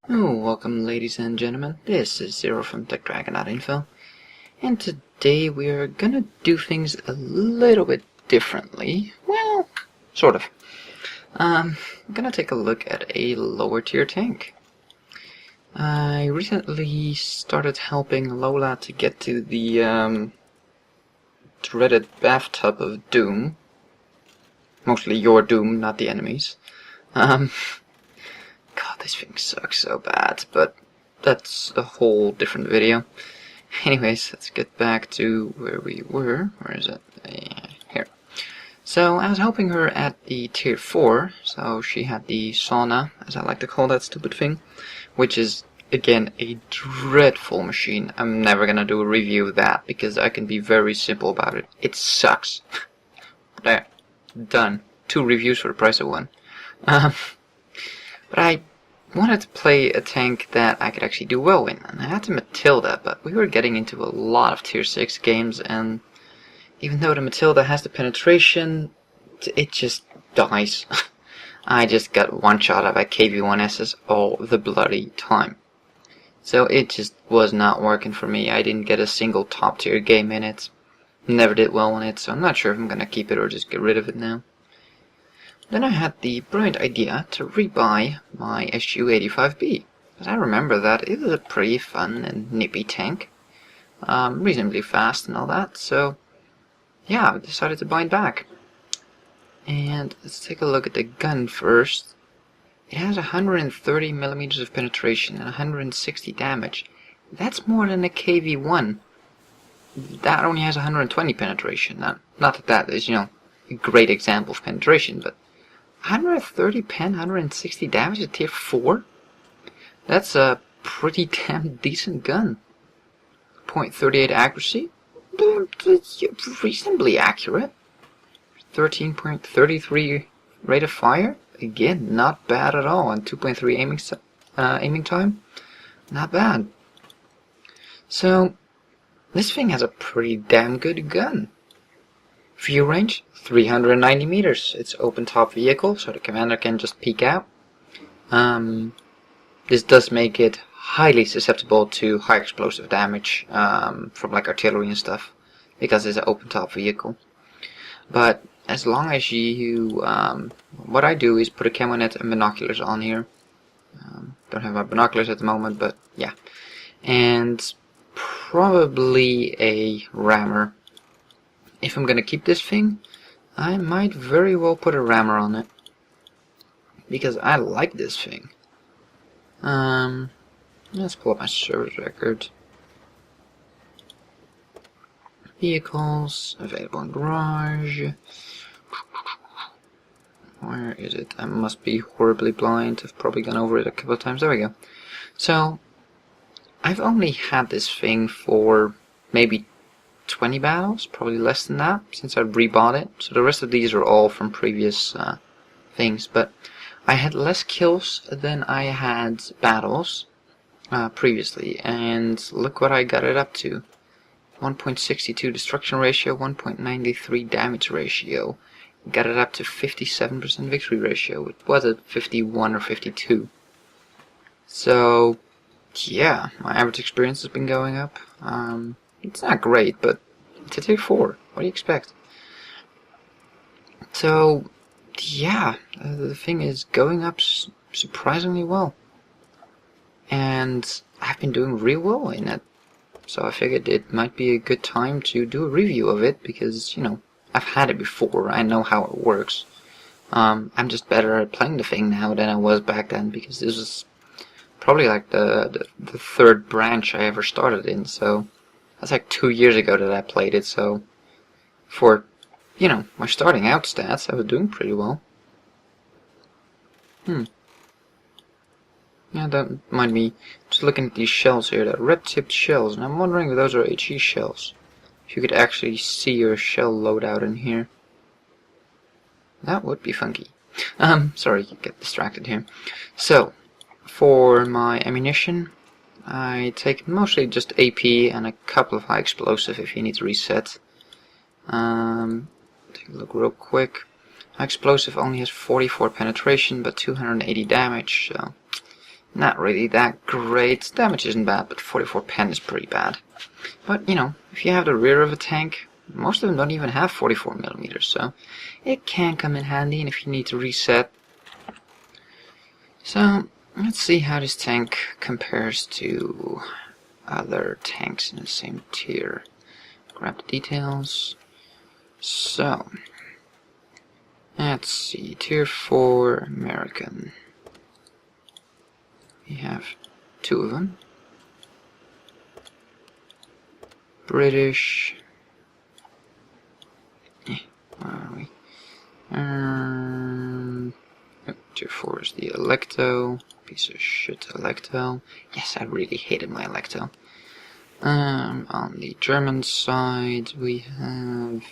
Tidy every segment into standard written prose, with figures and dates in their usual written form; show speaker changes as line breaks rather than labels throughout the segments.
Oh, welcome ladies and gentlemen, this is Zero from TechDragon.info, and today we are gonna do things a little bit differently. Well, sort of. I'm gonna take a look at a lower tier tank. I recently started helping Lola to get to the dreaded bathtub of doom. Mostly your doom, not the enemies. God, this thing sucks so bad, but that's a whole different video. Anyways, let's get back to where we were. Where is it? Here. So, I was helping her at the tier 4, so she had the sauna, as I like to call that stupid thing, which is, again, a dreadful machine. I'm never gonna do a review of that, because I can be very simple about it. It sucks. There. Done. 2 reviews for the price of 1. But I wanted to play a tank that I could actually do well in, and I had the Matilda, but we were getting into a lot of tier 6 games, and even though the Matilda has the penetration, it just dies. I just got one shot of a KV-1SS all the bloody time. So it just was not working for me. I didn't get a single top tier game in it. Never did well in it, so I'm not sure if I'm gonna keep it or just get rid of it now. Then I had the bright idea to rebuy my SU-85B, because I remember that it was a pretty fun and nippy tank, reasonably fast and all that, so yeah, I decided to buy it back. And let's take a look at the gun first. It has 130 millimeters of penetration and 160 damage. That's more than a KV-1. That only has 120 penetration. Not that that is, a great example of penetration, but 130 pen, 160 damage at tier 4? That's a pretty damn decent gun. .38 accuracy? It's reasonably accurate. 13.33 rate of fire? Again, not bad at all. And 2.3 aiming time? Not bad. So, this thing has a pretty damn good gun. View range, 390 meters. It's open top vehicle, so the commander can just peek out. This does make it highly susceptible to high explosive damage from like artillery and stuff, because it's an open top vehicle. But as long as you, what I do is put a camo net and binoculars on here. Don't have my binoculars at the moment, but yeah. And probably a rammer. If I'm gonna keep this thing, I might very well put a rammer on it, because I like this thing. Let's pull up my service record. Vehicles available in garage. Where is it? I must be horribly blind. I've probably gone over it a couple of times. There we go. So I've only had this thing for maybe 20 battles, probably less than that, since I rebought it. So the rest of these are all from previous things, but I had less kills than I had battles previously, and look what I got it up to. 1.62 destruction ratio, 1.93 damage ratio. Got it up to 57% victory ratio. It was at 51 or 52. So yeah, my average experience has been going up. It's not great, but it's a tier 4. What do you expect? So, yeah, the thing is going up surprisingly well. And I've been doing real well in it. So I figured it might be a good time to do a review of it, because, I've had it before. I know how it works. I'm just better at playing the thing now than I was back then, because this was probably like the third branch I ever started in, so that's like 2 years ago that I played it, so for, my starting out stats, I was doing pretty well. Yeah, don't mind me just looking at these shells here, the red-tipped shells, and I'm wondering if those are HE shells. If you could actually see your shell loadout in here. That would be funky. Sorry, you get distracted here. So, for my ammunition, I take mostly just AP and a couple of high explosive if he needs reset. Take a look real quick. High explosive only has 44 penetration but 280 damage, so Not really that great. Damage isn't bad, but 44 pen is pretty bad. But, you know, if you have the rear of a tank, most of them don't even have 44mm, so it can come in handy, and if you need to reset. So, let's see how this tank compares to other tanks in the same tier. Grab the details. So, let's see, tier 4 American. We have 2 of them. British. Where are we? Tier 4 is the Electo. Piece of shit Electo. Yes, I really hated my Electo. On the German side, we have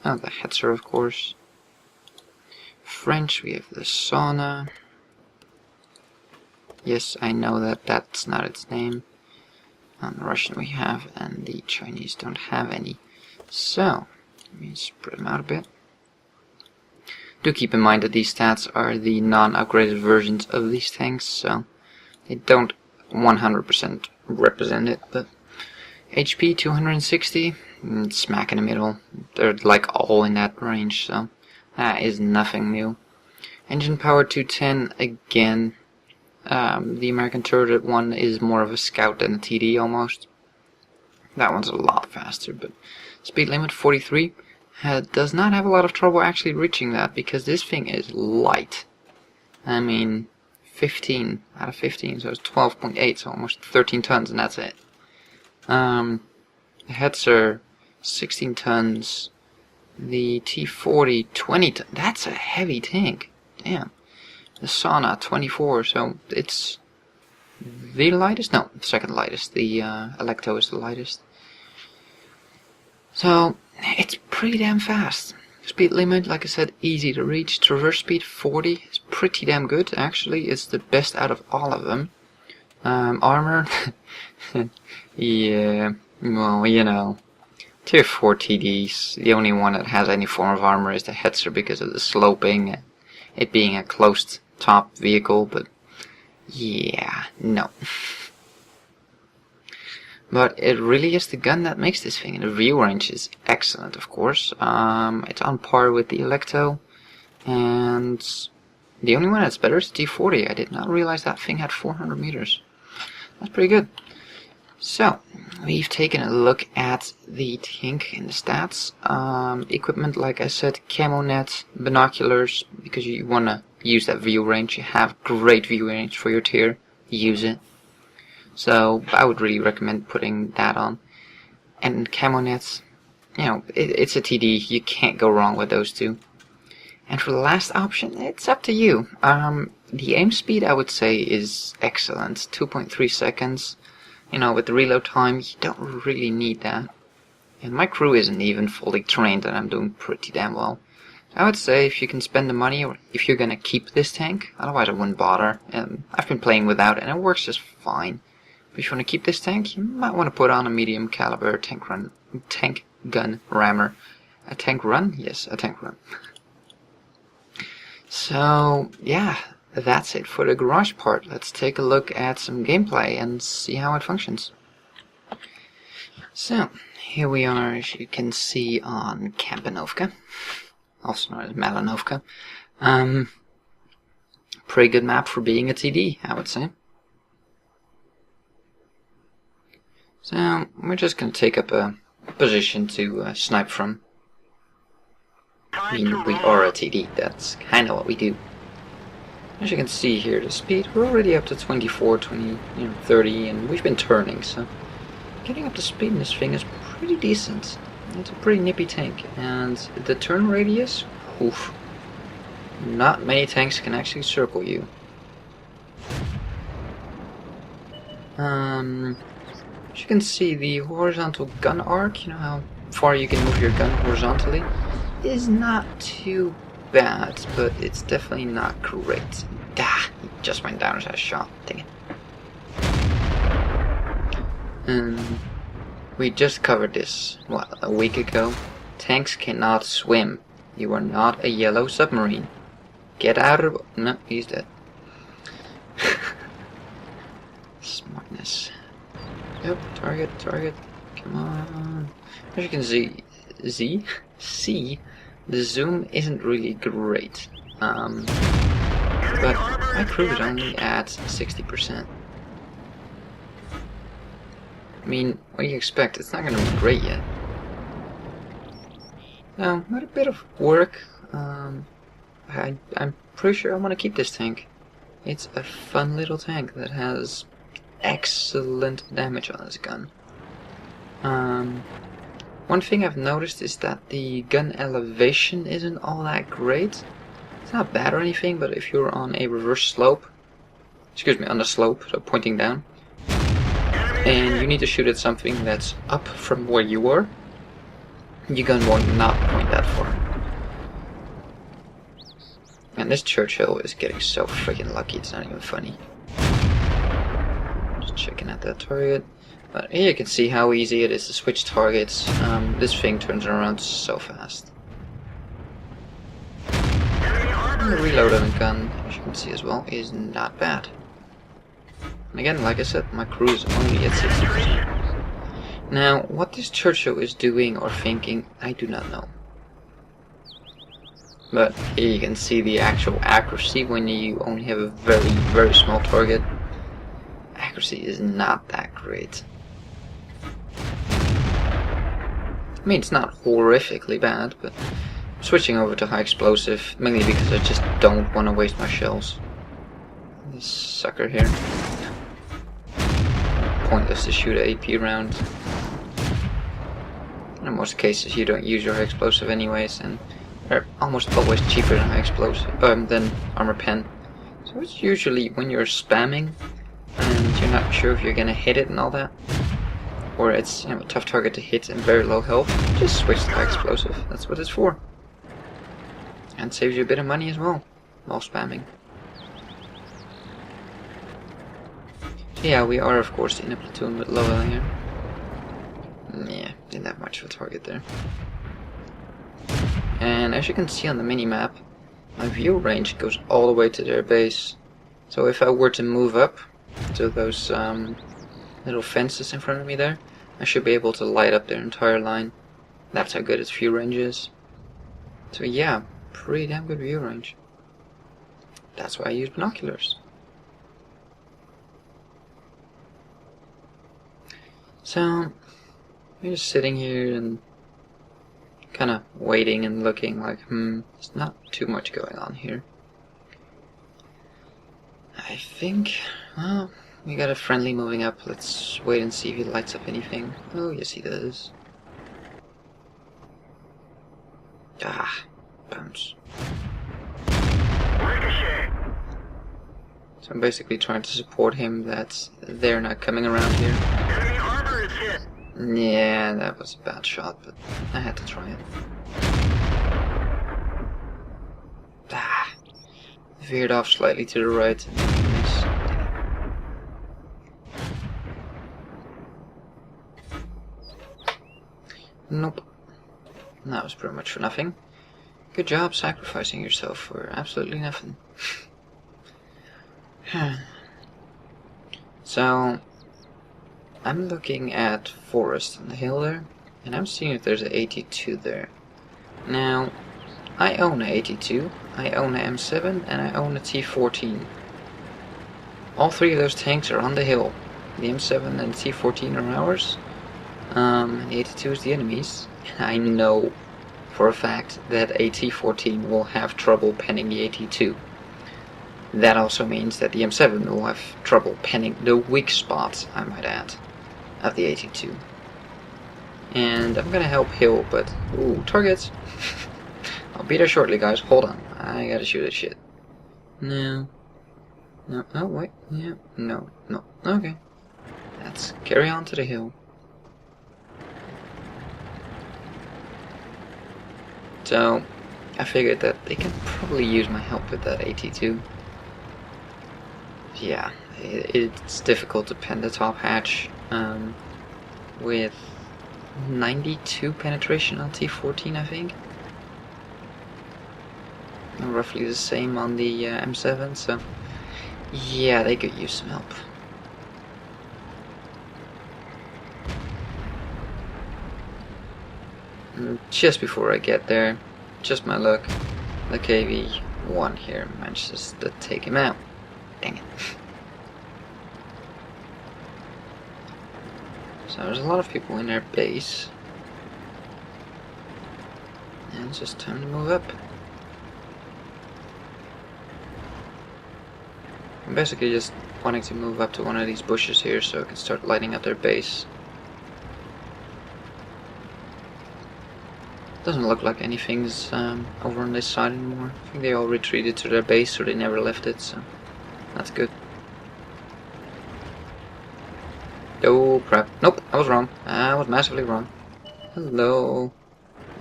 the Hetzer, of course. French, we have the Sauna. Yes, I know that that's not its name. On the Russian we have, and the Chinese don't have any. So, let me spread them out a bit. Do keep in mind that these stats are the non-upgraded versions of these tanks, so they don't 100% represent it, but HP 260, smack in the middle. They're like all in that range, so that is nothing new. Engine power 210, again, the American turret one is more of a scout than a TD almost. That one's a lot faster, but speed limit 43. Does not have a lot of trouble actually reaching that, because this thing is light. I mean, 15 out of 15, so it's 12.8, so almost 13 tons, and that's it. The Hetzer, 16 tons. The T40, 20 tons. That's a heavy tank. Damn. The Sauna, 24, so it's the lightest? No, the second lightest. The Electo is the lightest. So, it's pretty damn fast. Speed limit, like I said, easy to reach. Traverse speed 40 is pretty damn good. Actually, it's the best out of all of them. Armor, yeah, well, you know, tier 4 TDs. The only one that has any form of armor is the Hetzer because of the sloping, and it being a closed top vehicle. But yeah, no. But it really is the gun that makes this thing, and the view range is excellent, of course. It's on par with the Electo, and the only one that's better is the T40. I did not realize that thing had 400 meters. That's pretty good. So, we've taken a look at the tank and the stats. Equipment, like I said, camo net, binoculars, because you want to use that view range. You have great view range for your tier. Use it. So I would really recommend putting that on. And camo nets, you know, it's a TD. You can't go wrong with those two. And for the last option, it's up to you. The aim speed, I would say, is excellent. 2.3 seconds. You know, with the reload time, you don't really need that. And my crew isn't even fully trained, and I'm doing pretty damn well. I would say if you can spend the money, or if you're gonna keep this tank, otherwise I wouldn't bother. I've been playing without it, and it works just fine. But if you want to keep this tank, you might want to put on a medium caliber tank gun rammer. A tank run? Yes, a tank run. So, yeah, that's it for the garage part. Let's take a look at some gameplay and see how it functions. So, here we are, as you can see, on Kampanovka, also known as Malanovka. Pretty good map for being a TD, I would say. So, we're just going to take up a position to snipe from. I mean, we are a TD, that's kind of what we do. As you can see here, the speed, we're already up to 24, 20, 30, and we've been turning, so getting up to speed in this thing is pretty decent. It's a pretty nippy tank, and the turn radius, oof, not many tanks can actually circle you. As you can see, the horizontal gun arc, you know how far you can move your gun horizontally, is not too bad, but it's definitely not great. He just went down as I shot, dang it. We just covered this, what, a week ago? Tanks cannot swim. You are not a yellow submarine. Get out of the... No, he's dead. Smartness. Yep, target, target. Come on. As you can see, the zoom isn't really great. But my crew is only at 60%. I mean, what do you expect? It's not going to be great yet. Now, with a bit of work, I'm pretty sure I want to keep this tank. It's a fun little tank that has excellent damage on his gun. One thing I've noticed is that the gun elevation isn't all that great. It's not bad or anything, but if you're on a reverse slope, on a slope, so pointing down, and you need to shoot at something that's up from where you were, your gun will not point that far. And this Churchill is getting so freaking lucky, it's not even funny. Just checking at that target. But here you can see how easy it is to switch targets. This thing turns around so fast. And the reload on the gun, as you can see as well, is not bad. And again, like I said, my crew is only at 60%. Now, what this Churchill is doing or thinking, I do not know. But here you can see the actual accuracy when you only have a very, very small target. Accuracy is not that great. I mean, it's not horrifically bad, but I'm switching over to high explosive, mainly because I just don't want to waste my shells. This sucker here. Pointless to shoot an AP round. In most cases you don't use your high explosive anyways, and they're almost always cheaper than high explosive, than armor pen. So it's usually when you're spamming and you're not sure if you're gonna hit it and all that, or it's, you know, a tough target to hit and very low health, just switch to high explosive. That's what it's for. And saves you a bit of money as well while spamming. So yeah, we are of course in a platoon with Lowell here. Yeah, didn't have much of a target there. And as you can see on the mini-map, my view range goes all the way to their base. So if I were to move up to those little fences in front of me there, I should be able to light up their entire line. That's how good its view range is. So yeah, pretty damn good view range. That's why I use binoculars. So, I'm just sitting here and kind of waiting and looking like, there's not too much going on here. I think, well, we got a friendly moving up. Let's wait and see if he lights up anything. Oh, yes he does. Ah, bounce. So I'm basically trying to support him that they're not coming around here. Yeah, that was a bad shot, but I had to try it. Ah, veered off slightly to the right. Nice. Nope. That was pretty much for nothing. Good job sacrificing yourself for absolutely nothing. So, I'm looking at forest on the hill there, and I'm seeing if there's an 82 there. Now, I own an 82, I own an M7, and I own a T14. All three of those tanks are on the hill. The M7 and the T14 are ours. The 82 is the enemy's. I know for a fact that a T14 will have trouble penning the 82. That also means that the M7 will have trouble penning the weak spots, I might add, of the 82. And I'm gonna help Hill, but... Ooh, targets! I'll be there shortly, guys. Hold on. I gotta shoot that shit. No. No. Oh, wait. Yeah. No. No. Okay. Let's carry on to the hill. So, I figured that they can probably use my help with that 82. Yeah, it's difficult to pen the top hatch with 92 penetration on T14, I think. And roughly the same on the M7, so yeah, they could use some help. just before I get there, just my luck, the KV-1 here manages to take him out. Dang it. So there's a lot of people in their base. And it's just time to move up. I'm basically just wanting to move up to one of these bushes here so I can start lighting up their base. Doesn't look like anything's over on this side anymore. I think they all retreated to their base or they never left it, so that's good. Oh crap. Nope, I was wrong. I was massively wrong. Hello.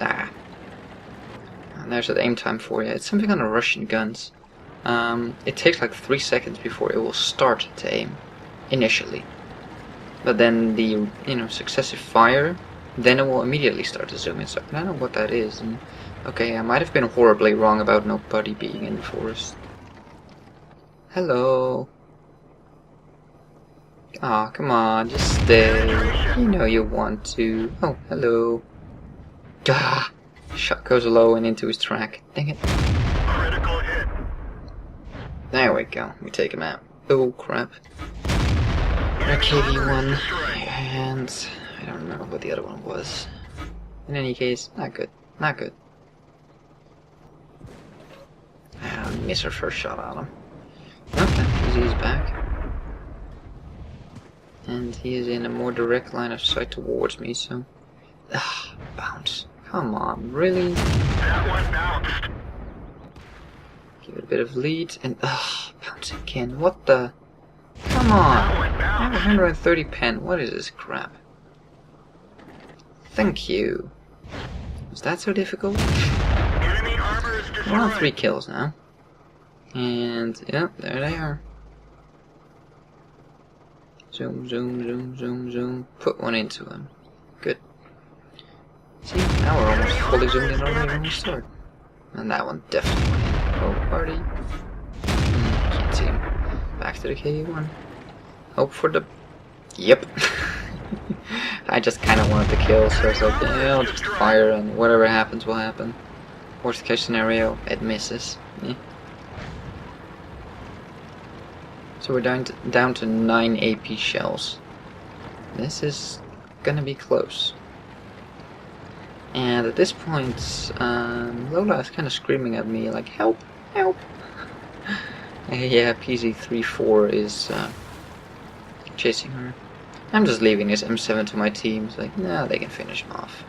Ah. And there's that aim time for you. It's something on the Russian guns. It takes like 3 seconds before it will start to aim, initially. But then the, successive fire, then it will immediately start to zoom in. So I don't know what that is. And, okay, I might have been horribly wrong about nobody being in the forest. Hello. Aw, oh, come on, just stay. You know you want to. Oh, hello. Duh! Shot goes low and into his track. Dang it.
Critical hit.
There we go. We take him out. Oh crap. KV-1 and I don't remember what the other one was. In any case, not good. Not good. I missed our first shot on him. Okay, he's back. And he is in a more direct line of sight towards me, so... bounce. Come on, really?
That one bounced.
Give it a bit of lead, and bounce again. What the? Come on! I have 130 pen. What is this crap? Thank you. Was that so difficult?
Enemy armor is destroyed.
We're on 3 kills now. And, yeah, there they are. Zoom, zoom, zoom, zoom, zoom. Put one into him. Good. See, now we're almost fully zoomed in already when we start. And that one definitely went in. Oh, party. Can't see him. Back to the KV-1. Hope for the... Yep. I just kind of wanted to kill, so I was like, yeah, I'll just fire and whatever happens will happen. Worst case scenario, it misses. Yeah. So we're down to 9 AP shells. This is gonna be close. And at this point, Lola is kind of screaming at me like, help, help. Yeah, PZ-34 is chasing her. I'm just leaving this M7 to my team. It's like, nah, they can finish him off.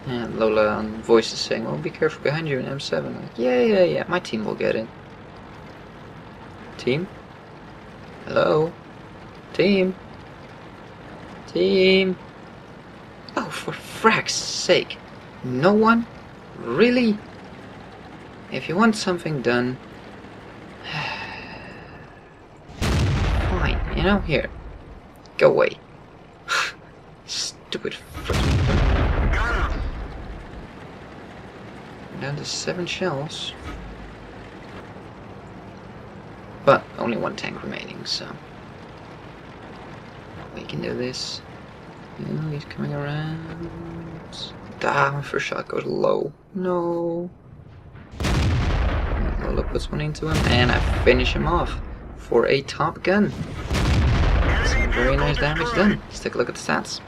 And Lola on voice is saying, well, be careful behind you in M7. I'm like, yeah, my team will get it. Team? Hello? Team? Team? Oh, for frack's sake. No one? Really? If you want something done... Fine, here. Go away. Stupid freaking...
Got him.
Down to 7 shells. But only 1 tank remaining, so... We can do this. Oh, he's coming around. My first shot goes low. No. And Lola puts one into him, and I finish him off for a top gun. Some very nice damage done. Let's take a look at the stats.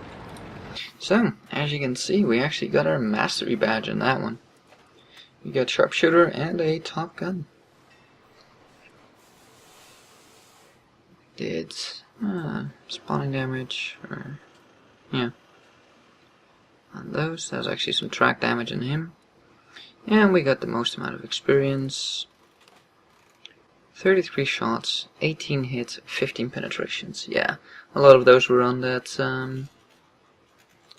So, as you can see, we actually got our mastery badge in that one. We got sharpshooter and a top gun. Did spawning damage, or yeah. On those, there's actually some track damage in him. And we got the most amount of experience. 33 shots, 18 hits, 15 penetrations. Yeah, a lot of those were on that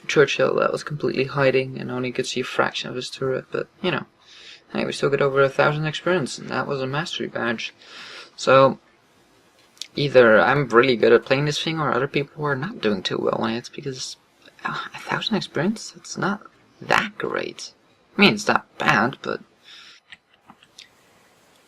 Churchill that was completely hiding and only could see a fraction of his turret, but hey, we still got over 1,000 experience, and that was a mastery badge. So either I'm really good at playing this thing, or other people are not doing too well on it, because 1,000 experience, it's not that great. I mean, it's not bad, but...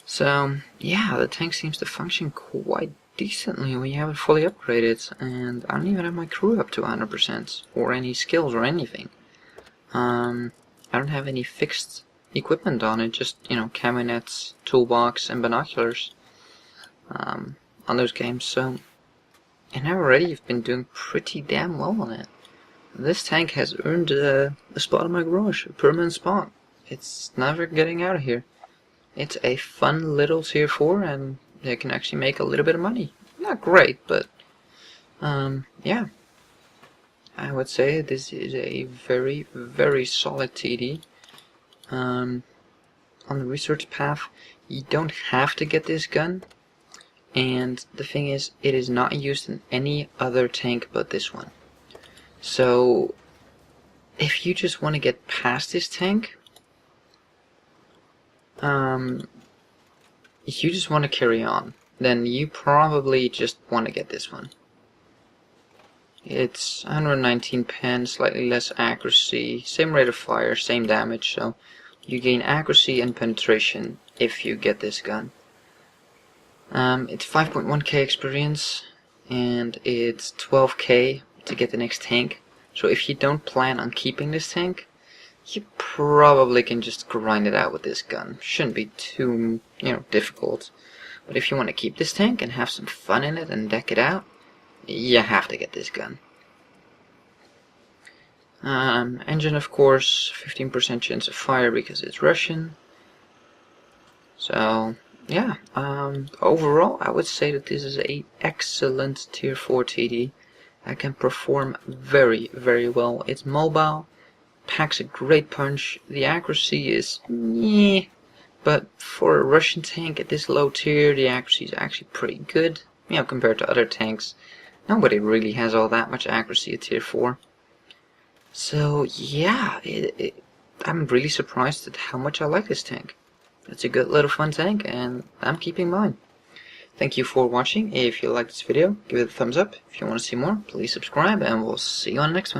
So, yeah, the tank seems to function quite decently. We have it fully upgraded, and I don't even have my crew up to 100% or any skills or anything. I don't have any fixed equipment on it, just, you know, camionets, toolbox, and binoculars on those games. So, and already I've been doing pretty damn well on it. This tank has earned a spot in my garage, a permanent spot. It's never getting out of here. It's a fun little tier 4, and they can actually make a little bit of money. Not great, but yeah. I would say this is a very, very solid TD. On the research path, you don't have to get this gun, and the thing is, it is not used in any other tank but this one. So if you just want to get past this tank, if you just want to carry on, then you probably just want to get this one. It's 119 pen, slightly less accuracy, same rate of fire, same damage, so you gain accuracy and penetration if you get this gun. It's 5.1k experience, and it's 12k to get the next tank. So if you don't plan on keeping this tank, you probably can just grind it out with this gun. Shouldn't be too, you know, difficult. But if you want to keep this tank and have some fun in it and deck it out, you have to get this gun. Engine, of course, 15% chance of fire because it's Russian. So yeah, overall I would say that this is an excellent tier 4 TD. I can perform very, very well. It's mobile, packs a great punch. The accuracy is meh, but for a Russian tank at this low tier, the accuracy is actually pretty good. You know, compared to other tanks, nobody really has all that much accuracy at tier 4. So yeah, I'm really surprised at how much I like this tank. It's a good little fun tank, and I'm keeping mine. Thank you for watching. If you liked this video, give it a thumbs up. If you want to see more, please subscribe, and we'll see you on the next one.